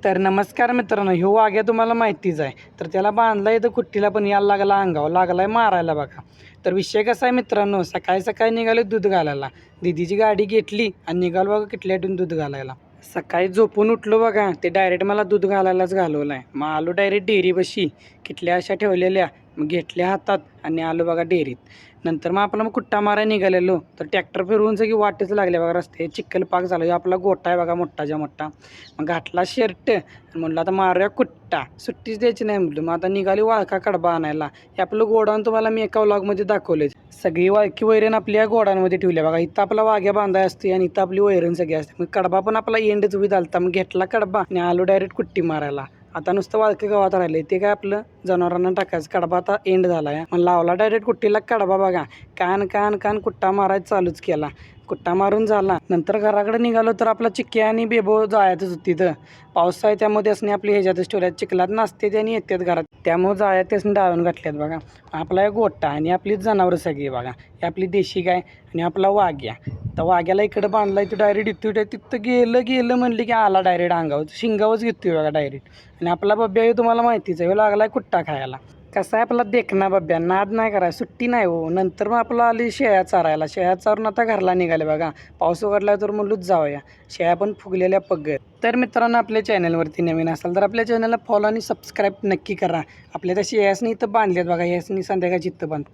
तर नमस्कार मित्रांनो, ह्यो वाघ्या तुम्हाला माहितीच आहे. तर त्याला बांधला इथं कुट्टीला, पण यायला लागला अंगावर, लागलाय मारायला बघा. तर विषय कसा आहे मित्रांनो, सकाळी सकाळी निघालो दूध घालायला. दीदीची गाडी घेतली आणि निघालो बघा किटल्यातून दूध घालायला. सकाळी झोपून उठलो बघा, ते डायरेक्ट मला दूध घालायलाच घालवलं आहे. मग आलो डायरेक्ट डेअरीपाशी, किटल्या अशा ठेवलेल्या, मग घेतल्या हातात आणि आलो बघा डेअरीत. नंतर मग आपला कुट्टा मारायला निघालेलो, तर ट्रॅक्टर फिरवून सगळी वाटच लागल्या बघा रस्ते, चिखल पाक झाला. ह्यो आपला गोठा आहे बघा मोठाच्या मोठा. मग घातला शर्ट आणि म्हणलं आता मारूया कुट्टा, सुट्टीच द्यायची नाही म्हटलं. मग आता निघाली वाळका कडबा आणायला. हे आपलं गोडाऊन तुम्हाला मी एका व्लॉगमध्ये दाखवले. सगळी वाळकी वैरण आपल्या गोडाऊनमध्ये ठेवल्या बघा. इथं आपला वाघ्या बांधाय असते आणि इथं आपली वैरण सगळी असते. मग कडबा पण आपला एंडच होईल आलता. मग घेतला कडबा आणि आलो डायरेक्ट कुट्टी मारायला. आता नुसतं वाळके गावात राहिले, ते काय आपलं जनावरांना टाकायचं. कडबा आता एंड झाला आहे. मग लावला डायरेक्ट कुट्टीला कडबा बघा. कान कान कान कुट्टा मारायचा चालूच केला. कुट्टा मारून झाला. नंतर घराकडे निघालो तर आपला चिक्क्या आणि बेबो जायचंच होती. तिथं पाऊस आहे त्यामध्ये असणे आपली ह्याच्यातच ठेवल्यात, चिखलात नसते आणि येतात घरात, त्यामुळे जाळ्यात त्यासनी डाळून घातल्यात बघा. आपला एक गोठा आणि आपली जनावरं सगळी बघा. ही आपली देशी गाय आणि आपला वाघ्या. तर वाघ्याला इकडं बांधला, इथं डायरेक्ट इथं तिथं गेलं गेलं म्हणली की आला डायरेक्ट अंगावर, शिंगावच घेतोय बघा डायरेक्ट. आणि आपला बब्या हे तुम्हाला माहितीच आहे, लागलाय कुट्टा खायला. कसा आहे आपला देखना बब्या, नाद नाही करायला, सुट्टी नाही हो. नंतर मग आपला आली शेळ्या चारायला. शेळ्या चारून आता घरला निघाले बघा. पाऊस उघडला तर म्हणलोच जाऊया. शेळ्या पण फुगलेल्या पगत. तर मित्रांनो, आपल्या चॅनलवरती नवीन असाल तर आपल्या चॅनलला फॉलो आणि सबस्क्राईब नक्की करा. आपल्या त्या शेळ्यासनी इथं बांधल्यात बघा, यासनी संध्याकाळची इथं बांधतो.